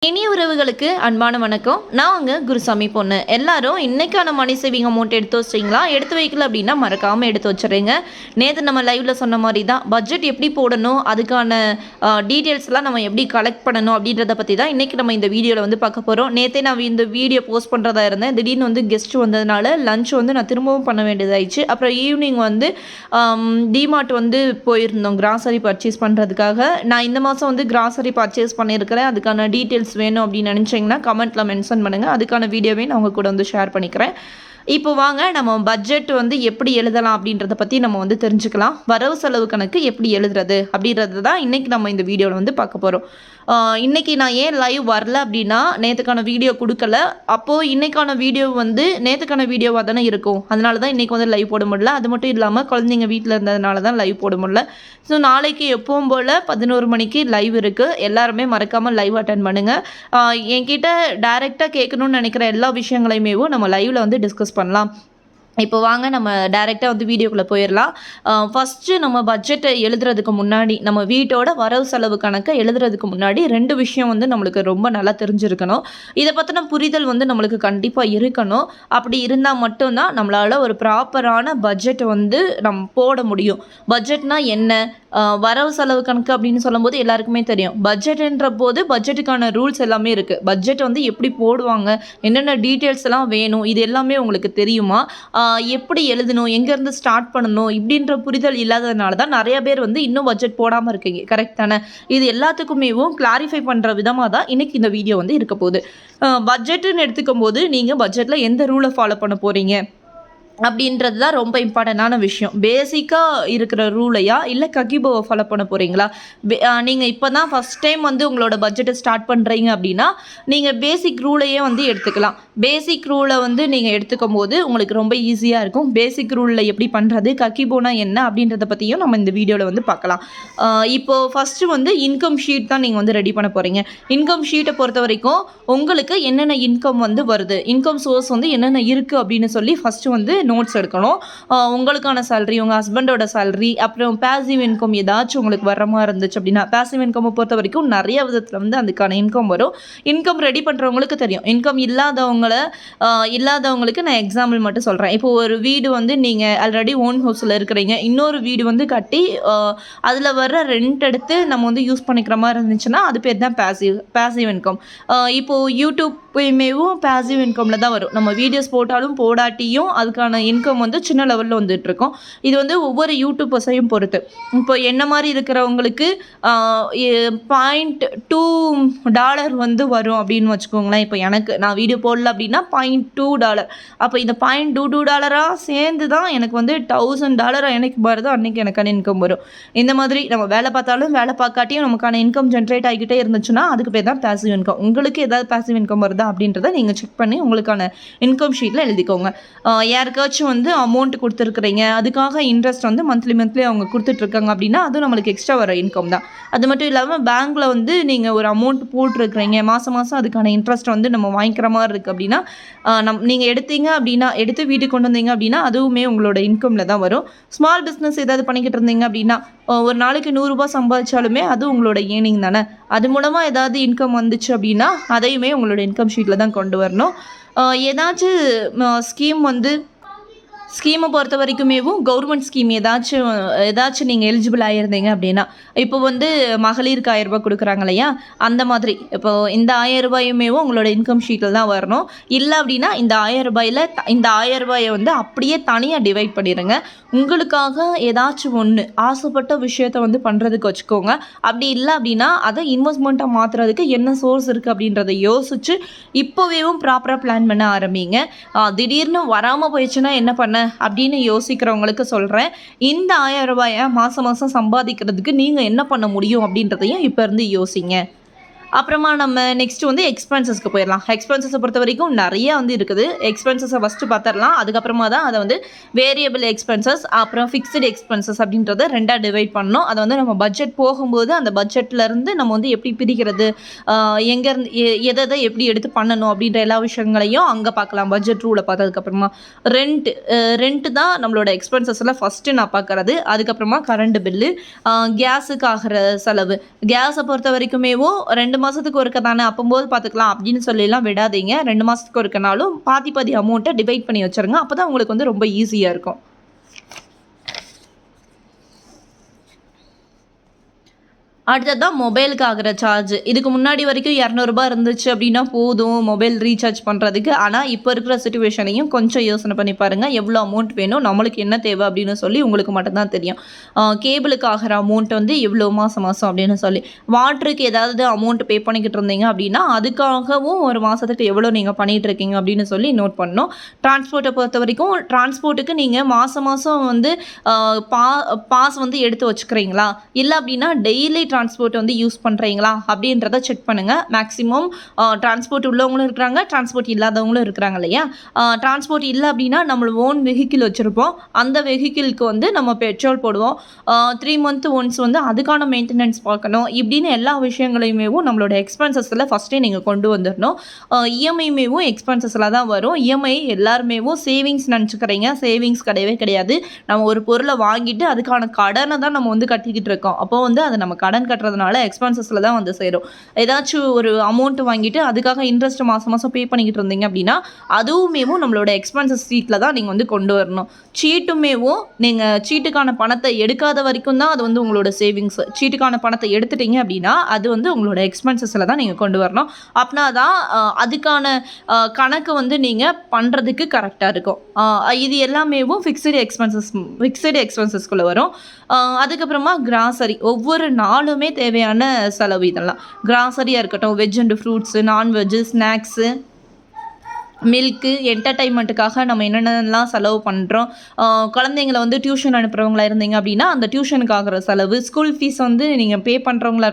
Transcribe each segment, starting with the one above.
இனிய உறவுகளுக்கு அன்பான வணக்கம். நான் உங்க குருசாமி பொண்ணு. எல்லாரும் இன்னைக்கான மணி சேவிங் அமௌண்ட் எடுத்து வச்சிங்களா? எடுத்து வைக்கல அப்படின்னா மறக்காமல் எடுத்து வச்சுருங்க. நேற்று நம்ம லைவில் சொன்ன மாதிரி தான் பட்ஜெட் எப்படி போடணும், அதுக்கான டீட்டெயில்ஸ்லாம் நம்ம எப்படி கலெக்ட் பண்ணணும் அப்படின்றத பற்றி தான் இன்றைக்கி நம்ம இந்த வீடியோவில் வந்து பார்க்க போகிறோம். நேற்றே நான் இந்த வீடியோ போஸ்ட் பண்ணுறதா இருந்தேன். திடீர்னு வந்து கெஸ்ட் வந்ததுனால லஞ்ச் வந்து நான் திரும்பவும் பண்ண வேண்டியதாகிடுச்சு. அப்புறம் ஈவினிங் வந்து டிமார்ட் வந்து போயிருந்தோம் கிராசரி பர்ச்சேஸ் பண்ணுறதுக்காக. நான் இந்த மாதம் வந்து கிராசரி பர்ச்சேஸ் பண்ணியிருக்கிறேன். அதுக்கான டீட்டெயில்ஸ் வேணும் அப்படின்னு நினச்சிங்கன்னா கமெண்ட்டில் மென்ஷன் பண்ணுங்கள். அதுக்கான வீடியோவே நான் உங்கள் கூட வந்து ஷேர் பண்ணிக்கிறேன். இப்போ வாங்க நம்ம பட்ஜெட் வந்து எப்படி எழுதலாம் அப்படின்றத பற்றி நம்ம வந்து தெரிஞ்சுக்கலாம். வரவு செலவு கணக்கு எப்படி எழுதுறது அப்படின்றது தான் இன்றைக்கி நம்ம இந்த வீடியோவில் வந்து பார்க்க போகிறோம். இன்றைக்கி நான் ஏன் லைவ் வரல அப்படின்னா நேற்றுக்கான வீடியோ கொடுக்கல. அப்போது இன்றைக்கான வீடியோ வந்து நேற்றுக்கான வீடியோவாக தானே இருக்கும். அதனால தான் இன்றைக்கி வந்து லைவ் போட முடியல. அது மட்டும் இல்லாமல் குழந்தைங்க வீட்டில் இருந்ததுனால தான் லைவ் போட முடியல. ஸோ நாளைக்கு எப்பவும் போல் 11 மணிக்கு லைவ் இருக்குது. எல்லாருமே மறக்காமல் லைவ் அட்டன் பண்ணுங்கள். என்கிட்ட டைரெக்டாக கேட்கணும்னு நினைக்கிற எல்லா விஷயங்களையுமே நம்ம லைவில் வந்து டிஸ்கஸ் பண்ணலாம். இப்போ வாங்க நம்ம டைரெக்டாக வந்து வீடியோக்குள்ளே போயிடலாம். ஃபஸ்ட்டு நம்ம பட்ஜெட்டை எழுதுறதுக்கு முன்னாடி, நம்ம வீட்டோட வரவு செலவு கணக்கை எழுதுறதுக்கு முன்னாடி 2 விஷயம் வந்து நம்மளுக்கு ரொம்ப நல்லா தெரிஞ்சிருக்கணும். இதை பற்றின புரிதல் வந்து நம்மளுக்கு கண்டிப்பாக இருக்கணும். அப்படி இருந்தால் மட்டும்தான் நம்மளால் ஒரு ப்ராப்பரான பட்ஜெட்டை வந்து நம்ம போட முடியும். பட்ஜெட்னால் என்ன, வரவு செலவு கணக்கு அப்படின்னு சொல்லும்போது எல்லாருக்குமே தெரியும். பட்ஜெட்டுன்ற போது பட்ஜெட்டுக்கான ரூல்ஸ் எல்லாமே இருக்குது. பட்ஜெட் வந்து எப்படி போடுவாங்க, என்னென்ன டீட்டெயில்ஸ் எல்லாம் வேணும், இது எல்லாமே உங்களுக்கு தெரியுமா? எப்படி எழுதணும், எங்கேருந்து ஸ்டார்ட் பண்ணணும் இப்படின்ற புரிதல் இல்லாததுனால தான் நிறைய பேர் வந்து இன்னும் பட்ஜெட் போடாமல் இருக்கீங்க. கரெக்ட் தானே? இது எல்லாத்துக்குமேவும் கிளாரிஃபை பண்ணுற விதமாக தான் இன்றைக்கி இந்த வீடியோ வந்து இருக்க போகுது. பட்ஜெட்டுன்னு எடுத்துக்கும் போது நீங்கள் பட்ஜெட்டில் எந்த ரூலை ஃபாலோ பண்ண போகிறீங்க அப்படின்றது தான் ரொம்ப இம்பார்ட்டண்டான விஷயம். பேசிக்காக இருக்கிற ரூலையா இல்லை ககிபோவை ஃபாலோ பண்ண போகிறீங்களா? நீங்கள் இப்போ தான் ஃபஸ்ட் டைம் வந்து உங்களோட பட்ஜெட்டை ஸ்டார்ட் பண்ணுறீங்க அப்படின்னா நீங்கள் பேசிக் ரூலையே வந்து எடுத்துக்கலாம். பேசிக் ரூலை வந்து நீங்கள் எடுத்துக்கும் போது உங்களுக்கு ரொம்ப ஈஸியாக இருக்கும். பேசிக் ரூலில் எப்படி பண்ணுறது, ககிபோனா என்ன அப்படின்றத பற்றியும் நம்ம இந்த வீடியோவில் வந்து பார்க்கலாம். இப்போது ஃபஸ்ட்டு வந்து இன்கம் ஷீட் தான் நீங்கள் வந்து ரெடி பண்ண போகிறீங்க. இன்கம் ஷீட்டை பொறுத்த வரைக்கும் உங்களுக்கு என்னென்ன இன்கம் வந்து வருது, இன்கம் சோர்ஸ் வந்து என்னென்ன இருக்குது அப்படின்னு சொல்லி ஃபஸ்ட்டு வந்து நோட்ஸ் எடுக்கணும். உங்களுக்கான சேலரி, உங்கள் ஹஸ்பண்டோட சேலரி, அப்புறம் பேசிவ் இன்கம் ஏதாச்சும் உங்களுக்கு வர மாதிரி இருந்துச்சு அப்படின்னா, பேசிவ் இன்கம்மை பொறுத்த வரைக்கும் நிறைய விதத்தில் வந்து அதுக்கான இன்கம் வரும். இன்கம் ரெடி பண்ணுறவங்களுக்கு தெரியும். இன்கம் இல்லாதவங்களுக்கு நான் எக்ஸாம்பிள் மட்டும் சொல்கிறேன். இப்போ ஒரு வீடு வந்து நீங்கள் ஆல்ரெடி ஓன் ஹவுஸில் இருக்கிறீங்க, இன்னொரு வீடு வந்து கட்டி அதில் வர்ற ரெண்ட் எடுத்து நம்ம வந்து யூஸ் பண்ணிக்கிற மாதிரி இருந்துச்சுன்னா அது பேர் தான் பேசிவ் இன்கம். இப்போது யூடியூப்மேவும் பேசிவ் இன்கமில் தான் வரும். நம்ம வீடியோஸ் போட்டாலும் போடாட்டியும் அதுக்கான இன்கம் வந்து சின்ன லெவலில் வந்துட்டுருக்கோம். இது வந்து ஒவ்வொரு யூடியூபர்ஸையும் பொறுத்து. இப்போ என்ன மாதிரி இருக்கிறவங்களுக்கு $0.2 வந்து வரும் அப்படின்னு வச்சுக்கோங்களேன். இப்போ நான் வீடியோ போடல அப்படின்னா $0.2. அப்போ இந்த $0.22 சேர்ந்து தான் எனக்கு வந்து $1,000 எனக்கு வருது. அன்றைக்கி எனக்கான இன்கம் வரும். இந்த மாதிரி நம்ம வேலை பார்த்தாலும் வேலை பார்க்காட்டியும் நமக்கான இன்கம் ஜென்ரேட் ஆகிக்கிட்டே இருந்துச்சுன்னா அதுக்கு பேர் தான் பேசிவ் இன்கம். உங்களுக்கு ஏதாவது பேசிவ் இன்கம் வருதா அப்படின்றத நீங்கள் செக் பண்ணி உங்களுக்கான இன்கம் ஷீட்டில் எழுதிக்கோங்க. யாருக்காச்சும் வந்து அமௌண்ட் கொடுத்துருக்குறீங்க, அதுக்காக இன்ட்ரெஸ்ட் வந்து மந்த்லி அவங்க கொடுத்துட்ருக்காங்க அப்படின்னா அதுவும் நம்மளுக்கு எக்ஸ்ட்ரா வர இன்கம் தான். அது மட்டும் இல்லாமல் பேங்க்கில் வந்து நீங்கள் ஒரு அமௌண்ட் போட்டிருக்கிறீங்க, மாதம் அதுக்கான இன்ட்ரெஸ்ட் வந்து நம்ம வாங்கிக்கிற மாதிரி இருக்குது அப்படின்னா நீங்கள் எடுத்து வீட்டுக்கு கொண்டு வந்தீங்க அப்படின்னா அதுவுமே உங்களோட இன்கமில் தான் வரும். ஸ்மால் பிஸ்னஸ் ஏதாவது பண்ணிக்கிட்டு இருந்தீங்க அப்படின்னா ஒரு நாளைக்கு $100 சம்பாதிச்சாலுமே அது உங்களோட ஏர்னிங் தானே. அது மூலமாக ஏதாவது இன்கம் வந்துச்சு அப்படின்னா அதையுமே உங்களோட இன்கம் ஷீட்டில் தான் கொண்டு வரணும். ஏதாச்சும் ஸ்கீமை பொறுத்த வரைக்குமேவும் கவர்மெண்ட் ஸ்கீம் ஏதாச்சும் நீங்கள் எலிஜிபிள் ஆகியிருந்தீங்க அப்படின்னா, இப்போ வந்து மகளிருக்கு $1000 கொடுக்குறாங்க இல்லையா, அந்த மாதிரி இப்போது இந்த $1000 உங்களோட இன்கம் ஷீட்டில் தான் வரணும். இல்லை அப்படின்னா இந்த $1000 வந்து அப்படியே தனியாக டிவைட் பண்ணிடுங்க. உங்களுக்காக ஏதாச்சும் ஒன்று ஆசைப்பட்ட விஷயத்த வந்து பண்ணுறதுக்கு வச்சுக்கோங்க. அப்படி இல்லை அப்படின்னா அதை இன்வெஸ்ட்மெண்ட்டாக மாற்றுறதுக்கு என்ன சோர்ஸ் இருக்குது அப்படின்றத யோசிச்சு இப்போவேவும் ப்ராப்பராக பிளான் பண்ண ஆரம்பிங்க. திடீர்னு வராமல் போயிடுச்சுன்னா என்ன பண்ண அப்படின்னு யோசிக்கிறவங்களுக்கு சொல்கிறேன். இந்த $1000 மாதம் சம்பாதிக்கிறதுக்கு நீங்கள் என்ன பண்ண முடியும் அப்படின்றதையும் இப்போ இருந்து யோசிங்க. அப்புறமா நம்ம நெக்ஸ்ட்டு வந்து எக்ஸ்பென்சஸ்க்கு போயிடலாம். எக்ஸ்பென்சஸை பொறுத்த வரைக்கும் நிறைய வந்து இருக்குது. எக்ஸ்பென்சஸை ஃபஸ்ட்டு பார்த்துடலாம். அதுக்கப்புறமா தான் அதை வந்து வேரியபிள் எக்ஸ்பென்சஸ் அப்புறம் ஃபிக்ஸ்டு எக்ஸ்பென்சஸ் அப்படின்றத 2ஆக டிவைட் பண்ணணும். அதை வந்து நம்ம பட்ஜெட் போகும்போது அந்த பட்ஜெட்லேருந்து நம்ம வந்து எப்படி பிரிக்கிறது, எங்கேருந்து எதை எப்படி எடுத்து பண்ணணும் அப்படின்ற எல்லா விஷயங்களையும் அங்கே பார்க்கலாம். பட்ஜெட் ரூலை பார்த்ததுக்கப்புறமா ரெண்ட்டு தான் நம்மளோட எக்ஸ்பென்சஸில் ஃபஸ்ட்டு நான் பார்க்குறது. அதுக்கப்புறமா கரண்ட் பில்லு, கேஸுக்கு ஆகிற செலவு. கேஸை பொறுத்த வரைக்குமேவும் 2 மாதத்துக்கு ஒருக்க தானே அப்போம்போது பார்த்துக்கலாம் அப்படின்னு சொல்லிலாம் விடாதீங்க. 2 மாதத்துக்கு ஒருக்கனாலும் பாதி அமௌண்ட்டை டிவைட் பண்ணி வச்சுருங்க. அப்போ தான் உங்களுக்கு வந்து ரொம்ப ஈஸியாக இருக்கும். அடுத்ததான் மொபைலுக்கு ஆகிற சார்ஜ். இதுக்கு முன்னாடி வரைக்கும் ரூ. 200 இருந்துச்சு அப்படின்னா போதும் மொபைல் ரீசார்ஜ் பண்ணுறதுக்கு. ஆனால் இப்போ இருக்கிற சிச்சுவேஷனையும் கொஞ்சம் யோசனை பண்ணி பாருங்கள். எவ்வளோ அமௌண்ட் வேணும், நம்மளுக்கு என்ன தேவை அப்படின்னு சொல்லி உங்களுக்கு மட்டும்தான் தெரியும். கேபிளுக்கு ஆகிற அமௌண்ட் வந்து எவ்வளோ மாதம் அப்படின்னு சொல்லி, வாட்டருக்கு ஏதாவது அமௌண்ட் பே பண்ணிக்கிட்டு இருந்தீங்க அப்படின்னா அதுக்காகவும் ஒரு மாதத்துக்கு எவ்வளோ நீங்கள் பண்ணிகிட்ருக்கீங்க அப்படின்னு சொல்லி நோட் பண்ணணும். டிரான்ஸ்போர்ட்டை பொறுத்த வரைக்கும் டிரான்ஸ்போர்ட்டுக்கு நீங்கள் மாதம் வந்து பாஸ் வந்து எடுத்து வச்சுக்கிறீங்களா, இல்லை அப்படின்னா டெய்லி டிரான்ஸ்போர்ட் வந்து யூஸ் பண்ணுறீங்களா அப்படின்றத செக் பண்ணுங்கள். மேக்ஸிமம் டிரான்ஸ்போர்ட் உள்ளவங்களும் இருக்கிறாங்க, டிரான்ஸ்போர்ட் இல்லாதவங்களும் இருக்கிறாங்க இல்லையா. டிரான்ஸ்போர்ட் இல்லை அப்படின்னா நம்மளோட ஓன் வெஹிக்கிள் வச்சுருப்போம். அந்த வெஹிக்கிளுக்கு வந்து நம்ம பெட்ரோல் போடுவோம். 3 month ஒன்ஸ் வந்து அதுக்கான மெயின்டெனன்ஸ் பார்க்கணும். இப்படின்னு எல்லா விஷயங்களையுமேவும் நம்மளோட எக்ஸ்பென்சஸில் ஃபஸ்ட்டே நீங்கள் கொண்டு வந்துடணும். இஎம்ஐமேவும் எக்ஸ்பென்சஸில் தான் வரும். இஎம்ஐ எல்லாருமேவும் சேவிங்ஸ் நினச்சிக்கிறீங்க. சேவிங்ஸ் கிடையவே கிடையாது. நம்ம ஒரு பொருளை வாங்கிட்டு அதுக்கான கடனை தான் நம்ம வந்து கட்டிக்கிட்டு இருக்கோம். அப்போ வந்து அதை நம்ம கடன் கட்டுறதுனால எக்ஸ்பென்சஸில் தான் வந்து சேரும். ஏதாச்சும் ஒரு அமௌண்ட் வாங்கிட்டு அதுக்காக இன்ட்ரெஸ்ட் மாதம் பே பண்ணிக்கிட்டு இருந்தீங்க அப்படின்னா அதுவுமேவும் நம்மளோட எக்ஸ்பென்சஸ் சீட்டில் தான் நீங்கள் வந்து கொண்டு வரணும். சீட்டுமேவும் நீங்கள் சீட்டுக்கான பணத்தை எடுக்காத வரைக்கும் தான் அது வந்து உங்களோட சேவிங்ஸ். சீட்டுக்கான பணத்தை எடுத்துட்டீங்க அப்படின்னா அது வந்து உங்களோட எக்ஸ்பென்சஸில் தான் நீங்கள் கொண்டு வரணும். அப்படின்னா தான் அதுக்கான கணக்கு வந்து நீங்கள் பண்ணுறதுக்கு கரெக்டாக இருக்கும். இது எல்லாமேவும் ஃபிக்ஸ்டு எக்ஸ்பென்சஸ்குள்ளே வரும். அதுக்கப்புறமா கிராசரி, ஒவ்வொரு நாளுமே தேவையான செலவு இதெல்லாம். கிராசரியாக இருக்கட்டும், veg and fruits, non veg, snacks, milk, என்டர்டைன்மெண்ட்டுக்காக நம்ம என்னென்னலாம் செலவு பண்ணுறோம். குழந்தைங்கள வந்து டியூஷன் அனுப்புகிறவங்களா இருந்தீங்க அப்படின்னா அந்த டியூஷனுக்கு ஆகிற செலவு, ஸ்கூல் ஃபீஸ் வந்து நீங்கள் பே பண்ணுறவங்களா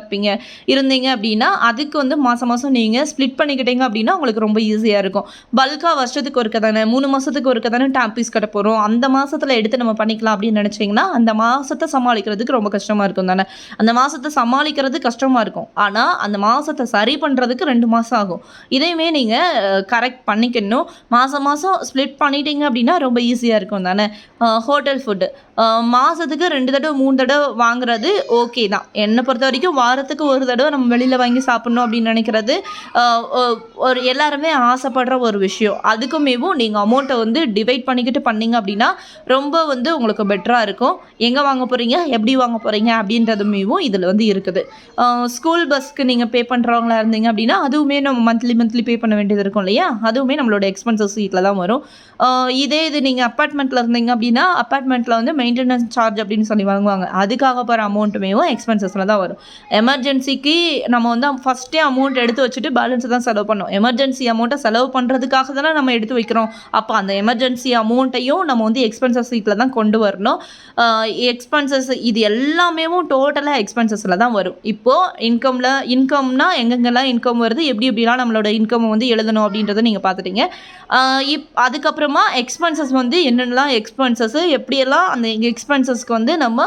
இருந்தீங்க அப்படின்னா அதுக்கு வந்து மாதம் நீங்கள் ஸ்ப்ளிட் பண்ணிக்கிட்டீங்க அப்படின்னா உங்களுக்கு ரொம்ப ஈஸியாக இருக்கும். பல்காக வருஷத்துக்கு ஒருக்க தானே, 3 மாதத்துக்கு ஒருக்க தானே டேம் ஃபீஸ் கட்ட போகிறோம், அந்த மாதத்தில் எடுத்து நம்ம பண்ணிக்கலாம் அப்படின்னு நினச்சிங்கன்னா அந்த மாதத்தை சமாளிக்கிறதுக்கு ரொம்ப கஷ்டமாக இருக்கும் தானே. அந்த மாதத்தை சமாளிக்கிறது கஷ்டமாக இருக்கும். ஆனால் அந்த மாதத்தை சரி பண்ணுறதுக்கு 2 மாதம் ஆகும். இதையுமே நீங்கள் கரெக்ட் பண்ணிக்க மாதம் ஸ்ப்ளிட் பண்ணிட்டீங்க அப்படின்னா ரொம்ப ஈஸியாக இருக்கும் தானே. ஹோட்டல் ஃபுட்டு மாதத்துக்கு 2 தடவை 3 தடவை வாங்குறது ஓகே தான். என்னை பொறுத்த வரைக்கும் வாரத்துக்கு ஒரு தடவை நம்ம வெளியில் வாங்கி சாப்பிட்ணும் அப்படின்னு நினைக்கிறது ஒரு எல்லாருமே ஆசைப்படுற ஒரு விஷயம். அதுக்குமேவும் நீங்கள் அமௌண்ட்டை வந்து டிவைட் பண்ணிக்கிட்டு பண்ணிங்க அப்படின்னா ரொம்ப வந்து உங்களுக்கு பெட்டராக இருக்கும். எங்கே வாங்க போகிறீங்க, எப்படி வாங்க போகிறீங்க அப்படின்றதுமேவும் இதில் வந்து இருக்குது. ஸ்கூல் பஸ்க்கு நீங்கள் பே பண்ணுறவங்களா இருந்தீங்க அப்படின்னா அதுவுமே நம்ம மந்த்லி பே பண்ண வேண்டியது இருக்கும் இல்லையா. அதுவுமே நம்மளோட எக்ஸ்பென்சஸ் சீட்டில் தான் வரும். இது நீங்கள் அப்பார்ட்மெண்ட்டில் இருந்தீங்க அப்படின்னா அப்பார்ட்மெண்ட்டில் வந்து மெயின்டெனன்ஸ் சார்ஜ் அப்படின்னு சொல்லி வாங்குவாங்க. அதுக்காக போகிற அமௌண்ட்டுமேவும் எக்ஸ்பென்சஸில் தான் வரும். எமர்ஜென்சிக்கு நம்ம வந்து ஃபஸ்ட்டே அமௌண்ட் எடுத்து வச்சுட்டு பேலன்ஸை தான் செலவு பண்ணோம். எமர்ஜென்சி அமௌண்ட்டை செலவு பண்ணுறதுக்காக தானே நம்ம எடுத்து வைக்கிறோம். அப்போ அந்த எமர்ஜென்சி அமௌண்ட்டையும் நம்ம வந்து எக்ஸ்பென்சஸ் சீட்டில் தான் கொண்டு வரணும். எக்ஸ்பென்சஸ் இது எல்லாமேவும் டோட்டலாக எக்ஸ்பென்சஸில் தான் வரும். இப்போது இன்கம்னா எங்கெங்கெல்லாம் இன்கம் வருது, எப்படிலாம் நம்மளோட இன்கம் வந்து எழுதணும் அப்படின்றத நீங்கள் பார்த்துட்டீங்க. அதுக்கப்புறமா எக்ஸ்பென்சஸ் வந்து என்னென்னலாம் எக்ஸ்பென்சஸ்ஸு, எப்படியெல்லாம் அந்த எக்ஸ்பென்சஸ்க்கு வந்து நம்ம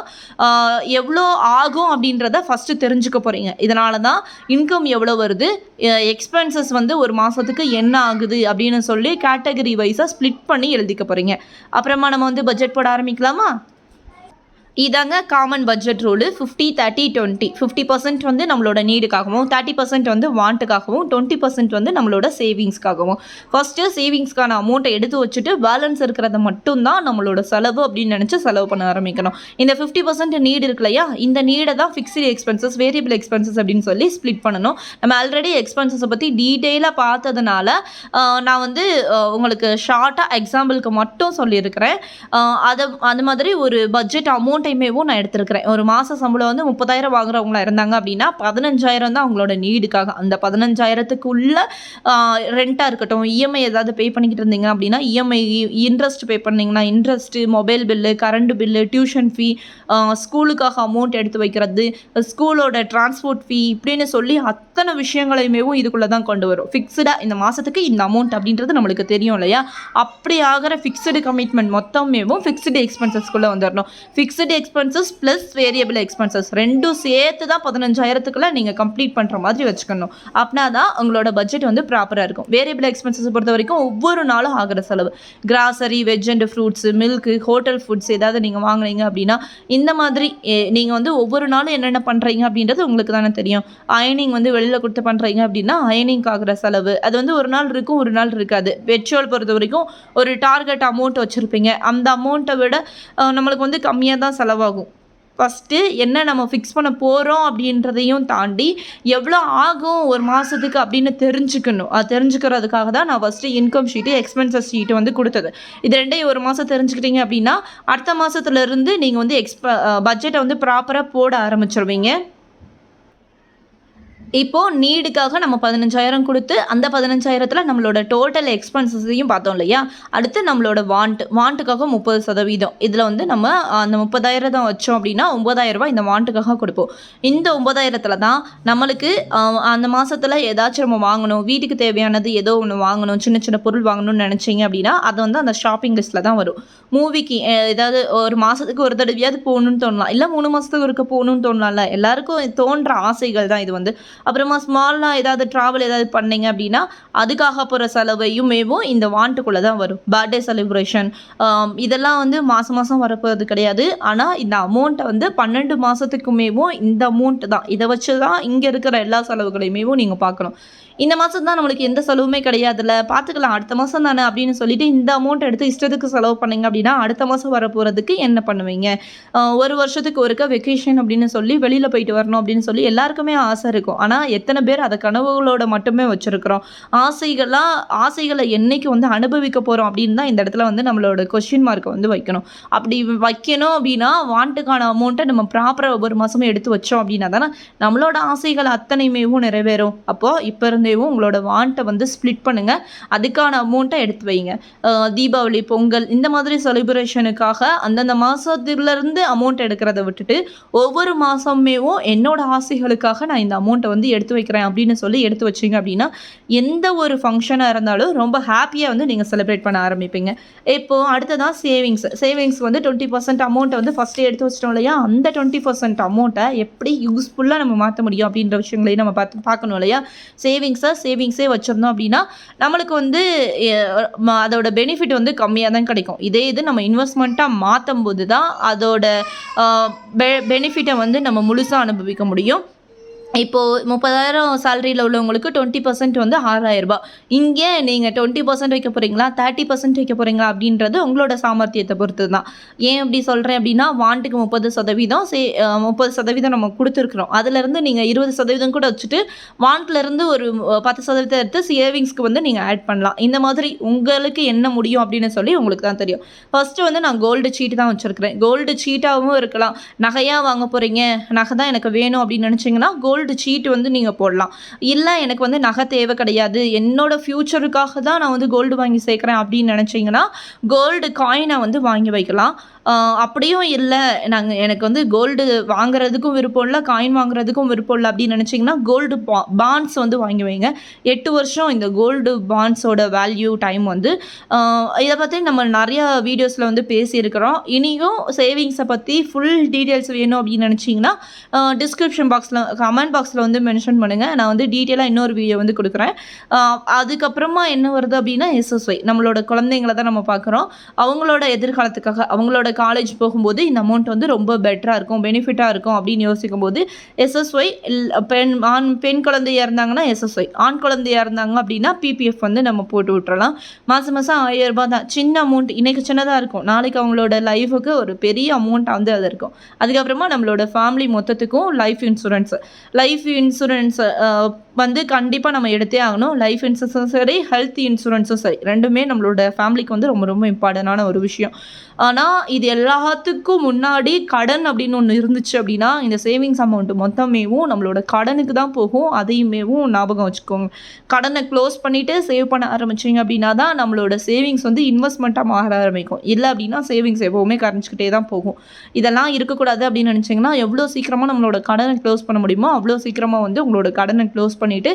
எவ்வளோ ஆகும் அப்படின்றத ஃபஸ்ட்டு தெரிஞ்சுக்க போகிறீங்க. இதனால தான் இன்கம் எவ்வளோ வருது, எக்ஸ்பென்சஸ் வந்து ஒரு மாதத்துக்கு என்ன ஆகுது அப்படின்னு சொல்லி கேட்டகரி வைஸாக ஸ்ப்ளிட் பண்ணி எழுதிக்க போகிறீங்க. அப்புறமா நம்ம வந்து பட்ஜெட் போட ஆரம்பிக்கலாமா? இதாங்க காமன் பட்ஜெட் ரூலு. 50-30-20. 50% வந்து நம்மளோட நீடுக்காகவும், 30% வந்து வாண்ட்டுக்காகவும், 20% வந்து நம்மளோட சேவிங்ஸ்க்காகவும். ஃபஸ்ட்டு சேவிங்ஸ்க்கான அமௌண்ட்டை எடுத்து வச்சுட்டு பேலன்ஸ் இருக்கிறத மட்டும்தான் நம்மளோட செலவு அப்படின்னு நினச்சி செலவு பண்ண ஆரம்பிக்கணும். இந்த 50% நீடு இருக்கு இல்லையா, இந்த நீடை தான் ஃபிக்ஸ்டு எக்ஸ்பென்சஸ், வேரியபிள் எக்ஸ்பென்சஸ் அப்படின்னு சொல்லி ஸ்ப்ளிட் பண்ணணும். நம்ம ஆல்ரெடி எக்ஸ்பென்சஸை பற்றி டீட்டெயிலாக பார்த்ததுனால நான் வந்து உங்களுக்கு ஷார்ட்டாக எக்ஸாம்பிளுக்கு மட்டும் சொல்லியிருக்கிறேன். அது மாதிரி ஒரு பட்ஜெட் அமௌண்ட் டைமேவும் நான் எடுத்திருக்கிறேன். ஒரு மாத சம்பளம் வந்து 30,000 வாங்குறவங்களா இருந்தாங்க அப்படின்னா 15,000 தான் அவங்களோட நீடுக்காக. அந்த 15,000த்துக்குள்ள ரெண்ட்டாக இருக்கட்டும், இஎம்ஐ ஏதாவது பே பண்ணிக்கிட்டு இருந்தீங்க அப்படின்னா இஎம்ஐ, இன்ட்ரெஸ்ட் பே பண்ணிங்கன்னா interest, mobile bill, current bill, tuition fee, ஸ்கூலுக்காக அமௌண்ட் எடுத்து வைக்கிறது, ஸ்கூலோட டிரான்ஸ்போர்ட் ஃபீ, இப்படின்னு சொல்லி அத்தனை விஷயங்களையுமேவும் இதுக்குள்ளே தான் கொண்டு வரும். ஃபிக்ஸ்டாக இந்த மாதத்துக்கு இந்த அமௌண்ட் அப்படின்றது நம்மளுக்கு தெரியும் இல்லையா. அப்படி ஆகிற ஃபிக்ஸ்டு கமிட்மெண்ட் மொத்தமேவும் ஃபிக்ஸ்டு எக்ஸ்பென்சஸ்க்குள்ளே வந்துடணும். Fixed fixed expenses plus variable expenses ரெண்டும் சேர்த்து தான் 15,000க்குள்ள நீங்கள் கம்ப்ளீட் பண்ணுற மாதிரி வச்சுக்கணும். அப்படின்னா தான் உங்களோட பட்ஜெட் வந்து ப்ராப்பராக இருக்கும். வேரியபிள் எக்ஸ்பென்சஸ் பொறுத்த வரைக்கும் ஒவ்வொரு நாளும் ஆகிற செலவு, grocery, veg and fruits, milk, hotel foods ஏதாவது நீங்கள் வாங்குனீங்க அப்படின்னா இந்த மாதிரி நீங்கள் வந்து ஒவ்வொரு நாளும் என்னென்ன பண்ணுறீங்க அப்படின்றது உங்களுக்கு தானே தெரியும். அயனிங் வந்து வெளியில் கொடுத்து பண்ணுறீங்க அப்படின்னா அயனிங்க்கு ஆகிற செலவு அது வந்து ஒரு நாள் இருக்கும், ஒரு நாள் இருக்காது. பெட்ரோல் பொறுத்த வரைக்கும் ஒரு டார்கெட் அமௌண்ட் வச்சுருப்பீங்க, அந்த அமௌண்ட்டை விட நம்மளுக்கு வந்து கம்மியாக தான் செலவாகும். ஃபஸ்ட்டு என்ன நம்ம ஃபிக்ஸ் பண்ண போகிறோம் அப்படின்றதையும் தாண்டி எவ்வளோ ஆகும் ஒரு மாதத்துக்கு அப்படின்னு தெரிஞ்சுக்கணும். அது தெரிஞ்சுக்கிறதுக்காக தான் நான் first income sheet, expenses sheet வந்து கொடுத்தது. இது ரெண்டையும் ஒரு மாதம் தெரிஞ்சுக்கிட்டீங்க அப்படின்னா அடுத்த மாதத்துலேருந்து நீங்கள் வந்து பட்ஜெட்டை வந்து ப்ராப்பராக போட ஆரம்பிச்சிருவீங்க. இப்போது நீடுக்காக நம்ம 15,000 கொடுத்து அந்த 15,000த்தில் நம்மளோட டோட்டல் எக்ஸ்பென்சஸையும் பார்த்தோம் இல்லையா. அடுத்து நம்மளோட வாண்ட்டுக்காக 30%. இதில் வந்து நம்ம அந்த 30,000 தான் வச்சோம் அப்படின்னா 9,000 ரூபாய் இந்த வாண்ட்டுக்காக கொடுப்போம். இந்த 9,000த்தில் தான் நம்மளுக்கு அந்த மாதத்தில் ஏதாச்சும் நம்ம வாங்கணும், வீட்டுக்கு தேவையானது ஏதோ ஒன்று வாங்கணும், சின்ன சின்ன பொருள் வாங்கணும்னு நினச்சிங்க அப்படின்னா அது வந்து அந்த ஷாப்பிங் லிஸ்ட்டில் தான் வரும். மூவிக்கு ஏதாவது ஒரு மாதத்துக்கு ஒரு தடவையாவது போகணுன்னு தோணலாம், இல்லை 3 மாதத்துக்கு ஒருக்க போகணுன்னு தோணலாம்ல. எல்லாருக்கும் தோன்ற ஆசைகள் தான் இது வந்து. அப்புறமா ஸ்மாலாக ஏதாவது ட்ராவல் ஏதாவது பண்ணிங்க அப்படின்னா அதுக்காக போகிற செலவையுமேவும் இந்த வாண்ட்டுக்குள்ளே தான் வரும். பர்த்டே செலிப்ரேஷன் இதெல்லாம் வந்து மாதம் வரப்போகிறது கிடையாது. ஆனால் இந்த அமௌண்ட்டை வந்து 12 மாதத்துக்குமேவும் இந்த அமௌண்ட் தான், இதை வச்சு தான் இங்கே இருக்கிற எல்லா செலவுகளையுமேவும் நீங்கள் பார்க்கணும். இந்த மாதம் தான் நம்மளுக்கு எந்த செலவுமே கிடையாதுல்ல, பார்த்துக்கலாம் அடுத்த மாதம் தானே அப்படின்னு சொல்லிட்டு இந்த அமௌண்ட் எடுத்து இஷ்டத்துக்கு செலவு பண்ணிங்க அப்படின்னா அடுத்த மாதம் வர போகிறதுக்கு என்ன பண்ணுவீங்க? ஒரு வருஷத்துக்கு ஒருக்க வெக்கேஷன் அப்படின்னு சொல்லி வெளியில் போயிட்டு வரணும் அப்படின்னு சொல்லி எல்லாருக்குமே ஆசை இருக்கும். ஆனால் எத்தனை பேர் அதை கனவுகளோட மட்டுமே வச்சுருக்கிறோம்? ஆசைகளை என்னைக்கு வந்து அனுபவிக்க போகிறோம் அப்படின்னு தான் இந்த இடத்துல வந்து நம்மளோட கொஸ்டின் மார்க்கை வந்து வைக்கணும். அப்படி வைக்கணும் அப்படின்னா வாண்ட்டுக்கான அமௌண்ட்டை நம்ம ப்ராப்பராக ஒவ்வொரு மாதமும் எடுத்து வச்சோம் அப்படின்னா தானே நம்மளோட ஆசைகள் அத்தனையுமேவும் நிறைவேறும். அப்போது இப்போ இருந்தேவும் உங்களோட வாண்ட்டை வந்து ஸ்ப்ளிட் பண்ணுங்கள், அதுக்கான அமௌண்ட்டை எடுத்து வைங்க. தீபாவளி, பொங்கல் இந்த மாதிரி செலிப்ரேஷனுக்காக அந்தந்த மாதத்துலேருந்து அமௌண்ட் எடுக்கிறத விட்டுட்டு ஒவ்வொரு மாதமேவும் என்னோட ஆசைகளுக்காக நான் இந்த அமௌண்ட்டை வந்து எடுத்து வைக்கிறேன் அப்படின்னு சொல்லி எடுத்து வச்சிங்க அப்படின்னா எந்த ஒரு ஃபங்க்ஷனாக இருந்தாலும் ரொம்ப ஹாப்பியாக வந்து நீங்கள் செலிப்ரேட் பண்ண ஆரம்பிப்பீங்க. இப்போது அடுத்ததான் சேவிங்ஸ் வந்து 20% அமௌண்ட்டை வந்து ஃபஸ்ட்டு எடுத்து வச்சிட்டோம் இல்லையா, அந்த 20% அமௌண்ட்டை எப்படி யூஸ்ஃபுல்லாக நம்ம மாற்ற முடியும் அப்படின்ற விஷயங்களையும் நம்ம பார்க்கணும் இல்லையா. சேவிங்ஸே வச்சிருந்தோம் அப்படின்னா நம்மளுக்கு வந்து அதோட பெனிஃபிட் வந்து கம்மியாக தான் கிடைக்கும். இதே இது நம்ம இன்வெஸ்ட்மெண்ட்டாக மாற்றும் போது தான் அதோட பெனிஃபிட்டை வந்து நம்ம முழுசாக அனுபவிக்க முடியும். இப்போது 30,000 சேலரியில் உள்ளவங்களுக்கு 20% வந்து 6,000 ரூபாய். இங்கே நீங்கள் 20% வைக்க போகிறீங்களா, 30% வைக்க போகிறீங்களா அப்படின்றது உங்களோட சாமர்த்தியத்தை பொறுத்து தான். ஏன் அப்படி சொல்கிறேன் அப்படின்னா வாண்ட்டுக்கு 30% 30% நம்ம கொடுத்துருக்குறோம். அதுலேருந்து நீங்கள் 20% கூட வச்சுட்டு வாண்ட்லேருந்து ஒரு 10% எடுத்து சேவிங்ஸ்க்கு வந்து நீங்கள் ஆட் பண்ணலாம். இந்த மாதிரி உங்களுக்கு என்ன முடியும் அப்படின்னு சொல்லி உங்களுக்கு தான் தெரியும். ஃபஸ்ட்டு வந்து நான் கோல்டு சீட்டு தான் வச்சுருக்கிறேன். கோல்டு சீட்டாகவும் இருக்கலாம். நகையாக வாங்க போகிறீங்க, நகை தான் எனக்கு வேணும் அப்படின்னு நினச்சிங்கன்னா கோல்டு சீட் வந்து நீங்கள் போடலாம். இல்லை எனக்கு வந்து நகை தேவை கிடையாது, என்னோட ஃப்யூச்சருக்காக தான் நான் வந்து கோல்டு வாங்கி சேர்க்குறேன் அப்படின்னு நினச்சிங்கன்னா கோல்டு காயினை வந்து வாங்கி வைக்கலாம். அப்படியும் இல்லை எனக்கு வந்து கோல்டு வாங்குறதுக்கும் விருப்பம் இல்லை, காயின் வாங்குறதுக்கும் விருப்பம் இல்லை அப்படின்னு நினச்சிங்கன்னா கோல்டு பாண்ட்ஸ் வந்து வாங்கி வைங்க. 8 வருஷம் இந்த கோல்டு பாண்ட்ஸோட வேல்யூ டைம் வந்து இதை பற்றி நம்ம நிறையா வீடியோஸில் வந்து பேசியிருக்கிறோம். இனியும் சேவிங்ஸை பற்றி ஃபுல் டீட்டெயில்ஸ் வேணும் அப்படின்னு நினச்சிங்கன்னா டிஸ்கிரிப்ஷன் பாக்ஸில் கமெண்ட் பாக்ஸில் வந்து மென்ஷன் பண்ணுங்கள். நான் வந்து டீட்டெயிலாக இன்னொரு வீடியோ வந்து கொடுக்குறேன். அதுக்கப்புறமா என்ன வருது அப்படின்னா SSY நம்மளோட குழந்தைங்களை தான் நம்ம பார்க்குறோம். அவங்களோட எதிர்காலத்துக்காக அவங்களோட காலேஜ் போகும்போது இந்த அமௌண்ட் வந்து ரொம்ப பெட்டராக இருக்கும், பெனிஃபிட்டாக இருக்கும் அப்படின்னு யோசிக்கும் போது SSY பெண் குழந்தையாக இருந்தாங்கன்னா SSY, ஆண் குழந்தையாக இருந்தாங்க அப்படின்னா PPF வந்து நம்ம போட்டு விட்டுறலாம். மாதம் 1,000 ரூபாய் தான், சின்ன அமௌண்ட். இன்றைக்கி சின்னதாக இருக்கும், நாளைக்கு அவங்களோட லைஃபுக்கு ஒரு பெரிய அமௌண்ட்டாக வந்து அது இருக்கும். அதுக்கப்புறமா நம்மளோட ஃபேமிலி மொத்தத்துக்கும் லைஃப் இன்சூரன்ஸ் வந்து கண்டிப்பாக நம்ம எடுத்தே ஆகணும். லைஃப் இன்சூரன்ஸும் சரி, ஹெல்த் இன்சூரன்ஸும் சரி, ரெண்டுமே நம்மளோட ஃபேமிலிக்கு வந்து ரொம்ப ரொம்ப இம்பார்ட்டண்டான ஒரு விஷயம். ஆனால் இது எல்லாத்துக்கும் முன்னாடி கடன் அப்படின்னு ஒன்று இருந்துச்சு அப்படின்னா இந்த சேவிங்ஸ் அமௌண்ட்டு மொத்தமேவும் நம்மளோட கடனுக்கு தான் போகும். அதையுமேவும் ஞாபகம் வச்சுக்கோங்க. கடனை க்ளோஸ் பண்ணிவிட்டு சேவ் பண்ண ஆரம்பிச்சிங்க அப்படின்னா தான் நம்மளோட சேவிங்ஸ் வந்து இன்வெஸ்ட்மெண்ட்டாக மாற ஆரம்பிக்கும். இல்லை அப்படின்னா சேவிங்ஸ் எப்போவுமே கரைஞ்சிக்கிட்டே தான் போகும். இதெல்லாம் இருக்கக்கூடாது அப்படின்னு நினச்சிங்கன்னா எவ்வளோ சீக்கிரமாக நம்மளோட கடனை க்ளோஸ் பண்ண முடியுமோ அவ்வளோ சீக்கிரமாக வந்து உங்களோட கடனை க்ளோஸ் பண்ணிவிட்டு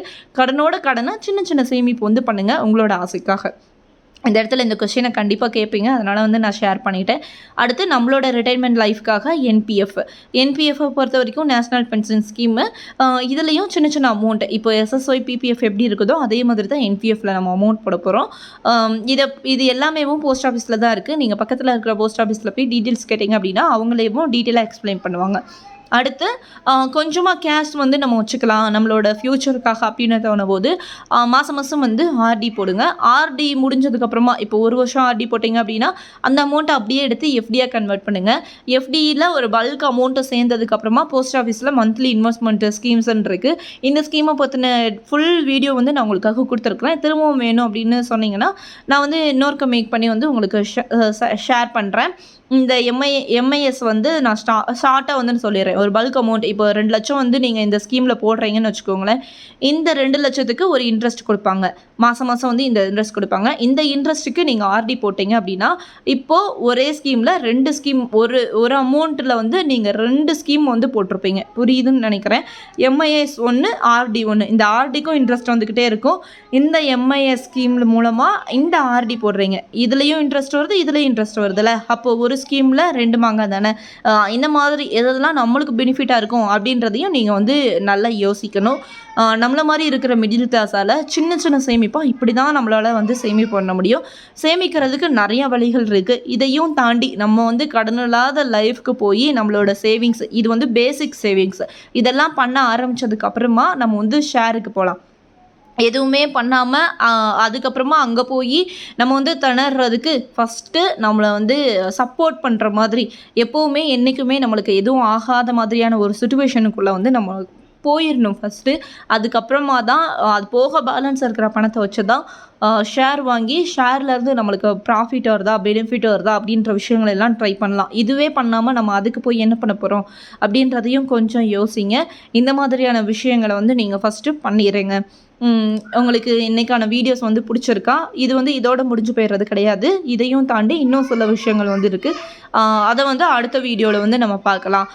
கடனை சின்ன சின்ன சேமிப்பு வந்து பண்ணுங்கள் உங்களோட ஆசைக்காக. இந்த இடத்துல இந்த கொஸ்டினை கண்டிப்பாக கேட்பீங்க, அதனால் வந்து நான் ஷேர் பண்ணிட்டேன். அடுத்து நம்மளோட ரிட்டைர்மெண்ட் லைஃப்க்காக என்பிஎஃப்பை பொறுத்த வரைக்கும் நேஷ்னல் பென்ஷன் ஸ்கீமு. இதுலேயும் சின்ன சின்ன அமௌண்ட் இப்போ எஸ்எஸ்ஒய் பிபிஎஃப் எப்படி இருக்குதோ அதே மாதிரி தான் என்பிஎஃப்ல நம்ம அமௌண்ட் போட போகிறோம். இது எல்லாமேவும் போஸ்ட் ஆஃபீஸில் தான் இருக்குது. நீங்கள் பக்கத்தில் இருக்கிற போஸ்ட் ஆஃபீஸில் போய் டீட்டெயில்ஸ் கேட்டிங்க அப்படின்னா அவங்களேவும் டீட்டெயிலாக எக்ஸ்பிளைன் பண்ணுவாங்க. அடுத்து கொஞ்சமாக கேஷ் வந்து நம்ம வச்சுக்கலாம் நம்மளோட ஃப்யூச்சருக்காக அப்படின்னு தோணும்போது மாதம் மாதம் வந்து ஆர்டி போடுங்க. ஆர்டி முடிஞ்சதுக்கப்புறமா இப்போ 1 வருஷம் ஆர்டி போட்டிங்க அப்படின்னா அந்த அமௌண்ட்டை அப்படியே எடுத்து எஃப்டியாக கன்வெர்ட் பண்ணுங்கள். எஃப்டியில் ஒரு பல்க் அமௌண்ட்டை சேர்ந்ததுக்கப்புறமா போஸ்ட் ஆஃபீஸில் மந்த்லி இன்வெஸ்ட்மெண்ட் ஸ்கீம்ஸ்ன்னு இருக்குது. இந்த ஸ்கீமை பற்றின ஃபுல் வீடியோ வந்து நான் உங்களுக்காக கொடுத்துருக்குறேன். திரும்பவும் வேணும் அப்படின்னு சொன்னீங்கன்னா நான் வந்து இன்னொருக்க மேக் பண்ணி வந்து உங்களுக்கு ஷேர் பண்ணுறேன். இந்த எம்ஐஎஸ் வந்து நான் ஷார்ட்டாக வந்து சொல்லிடுறேன். ஒரு பல்க் அமௌண்ட் இப்போ 2 லட்சம் வந்து நீங்கள் இந்த ஸ்கீமில் போடுறீங்கன்னு வச்சுக்கோங்களேன். இந்த 2 லட்சத்துக்கு ஒரு இன்ட்ரெஸ்ட் கொடுப்பாங்க. மாதம் மாதம் வந்து இந்த இன்ட்ரெஸ்ட் கொடுப்பாங்க. இந்த இன்ட்ரெஸ்ட்டுக்கு நீங்கள் ஆர்டி போட்டிங்க அப்படின்னா இப்போது ஒரே ஸ்கீமில் 2 ஸ்கீம் ஒரு அமௌண்ட்டில் வந்து நீங்கள் 2 ஸ்கீம் வந்து போட்டிருப்பீங்க. புரியுதுன்னு நினைக்கிறேன். எம்ஐஎஸ் 1 ஆர்டி 1 இந்த ஆர்டிக்கும் இன்ட்ரெஸ்ட் வந்துக்கிட்டே இருக்கும். இந்த எம்ஐஎஸ் ஸ்கீம் மூலமாக இந்த ஆர்டி போடுறீங்க. இதுலேயும் இன்ட்ரெஸ்ட் வருது, இதுலேயும் இன்ட்ரெஸ்ட் வருதுல்ல. அப்போது ஒரு ஸ்கீமில் 2 மாங்காய் தானே. இந்த மாதிரி எதெல்லாம் நம்மளுக்கு பெனிஃபிட்டாக இருக்கும் அப்படின்றதையும் நீங்கள் வந்து நல்லா யோசிக்கணும். நம்மள மாதிரி இருக்கிற மிடில் கிளாஸால் சின்ன சின்ன சேமிப்பாக இப்படி தான் நம்மளால் வந்து சேமிப்பு பண்ண முடியும். சேமிக்கிறதுக்கு நிறைய வழிகள் இருக்குது. இதையும் தாண்டி நம்ம வந்து கடன் இல்லாத லைஃப்க்கு போய் நம்மளோட சேவிங்ஸ் இது வந்து பேசிக் சேவிங்ஸ் இதெல்லாம் பண்ண ஆரம்பித்ததுக்கப்புறமா நம்ம வந்து ஷேருக்கு போகலாம். எதுவுமே பண்ணாமல் அதுக்கப்புறமா அங்கே போய் நம்ம வந்து திணறதுக்கு ஃபஸ்ட்டு நம்மளை வந்து சப்போர்ட் பண்ணுற மாதிரி எப்போவுமே என்றைக்குமே நம்மளுக்கு எதுவும் ஆகாத மாதிரியான ஒரு சுச்சுவேஷனுக்குள்ளே வந்து நம்ம போயிடணும் ஃபஸ்ட்டு. அதுக்கப்புறமா தான் அது போக பேலன்ஸ் இருக்கிற பணத்தை வச்சு தான் ஷேர் வாங்கி ஷேர்லேருந்து நம்மளுக்கு ப்ராஃபிட் வருதா பெனிஃபிட் வருதா அப்படின்ற விஷயங்கள் எல்லாம் ட்ரை பண்ணலாம். இதுவே பண்ணாமல் நம்ம அதுக்கு போய் என்ன பண்ண போகிறோம் அப்படின்றதையும் கொஞ்சம் யோசிங்க. இந்த மாதிரியான விஷயங்களை வந்து நீங்கள் ஃபஸ்ட்டு பண்ணிடுங்க. உங்களுக்கு இன்றைக்கான வீடியோஸ் வந்து பிடிச்சிருக்கா? இது வந்து இதோட முடிஞ்சு போயிடுறது கிடையாது. இதையும் தாண்டி இன்னும் சில விஷயங்கள் வந்து இருக்குது. அதை வந்து அடுத்த வீடியோவில் வந்து நம்ம பார்க்கலாம்.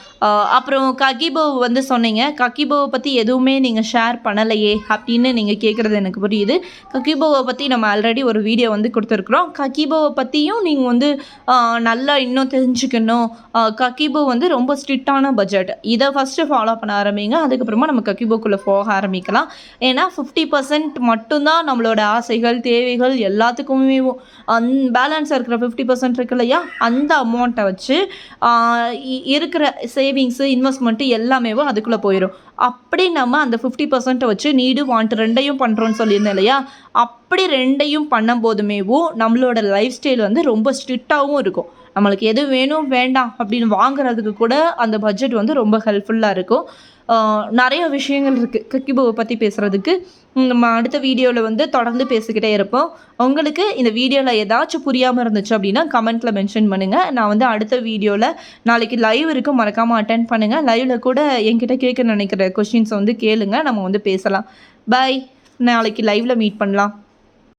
அப்புறம் ககிபோ வந்து சொன்னீங்க. ககிபோவை பற்றி எதுவுமே நீங்கள் ஷேர் பண்ணலையே அப்படின்னு நீங்கள் கேட்குறது எனக்கு புரியுது. ககிபோவை பற்றி நம்ம ஆல்ரெடி ஒரு வீடியோ வந்து கொடுத்துருக்குறோம். ககிபோவை பற்றியும் நீங்கள் வந்து நல்லா இன்னும் தெரிஞ்சுக்கணும். ககிபோ வந்து ரொம்ப ஸ்ட்ரிக்டான பட்ஜெட். இதை ஃபஸ்ட்டு ஃபாலோ பண்ண ஆரம்பிங்க. அதுக்கப்புறமா நம்ம ககிபோக்குள்ளே போக ஆரம்பிக்கலாம். ஏன்னா 50% மட்டும்தான் நம்மளோட ஆசைகள் தேவைகள் எல்லாத்துக்குமே பேலன்ஸாக இருக்கிற 50% இருக்கு இல்லையா அந்த அமௌண்ட்டை வச்சு இருக்கிற சேவிங்ஸு இன்வெஸ்ட்மெண்ட்டு எல்லாமே அதுக்குள்ளே போயிடும். அப்படி நம்ம அந்த 50% வச்சு நீடு வாண்ட் 2யும் பண்ணுறோன்னு சொல்லியிருந்தேன் இல்லையா, அப்படி 2யும் பண்ணும் போதுமேவும் நம்மளோட லைஃப் ஸ்டைல் வந்து ரொம்ப ஸ்ட்ரிக்டாகவும் இருக்கும். நம்மளுக்கு எது வேணும் வேண்டாம் அப்படின்னு வாங்குறதுக்கு கூட அந்த பட்ஜெட் வந்து ரொம்ப ஹெல்ப்ஃபுல்லாக இருக்கும். நிறைய விஷயங்கள் இருக்குது ககிபோவை பற்றி பேசுகிறதுக்கு. நம்ம அடுத்த வீடியோவில் வந்து தொடர்ந்து பேசிக்கிட்டே இருப்போம். உங்களுக்கு இந்த வீடியோவில் ஏதாச்சும் புரியாமல் இருந்துச்சு அப்படின்னா கமெண்ட்டில் மென்ஷன் பண்ணுங்கள். நான் வந்து அடுத்த வீடியோவில் நாளைக்கு லைவ் இருக்குது, மறக்காமல் அட்டென்ட் பண்ணுங்கள். லைவில் கூட என்கிட்ட கேட்க நினைக்கிற கொஷின்ஸை வந்து கேளுங்க, நம்ம வந்து பேசலாம். பாய். நாளைக்கு லைவில் மீட் பண்ணலாம்.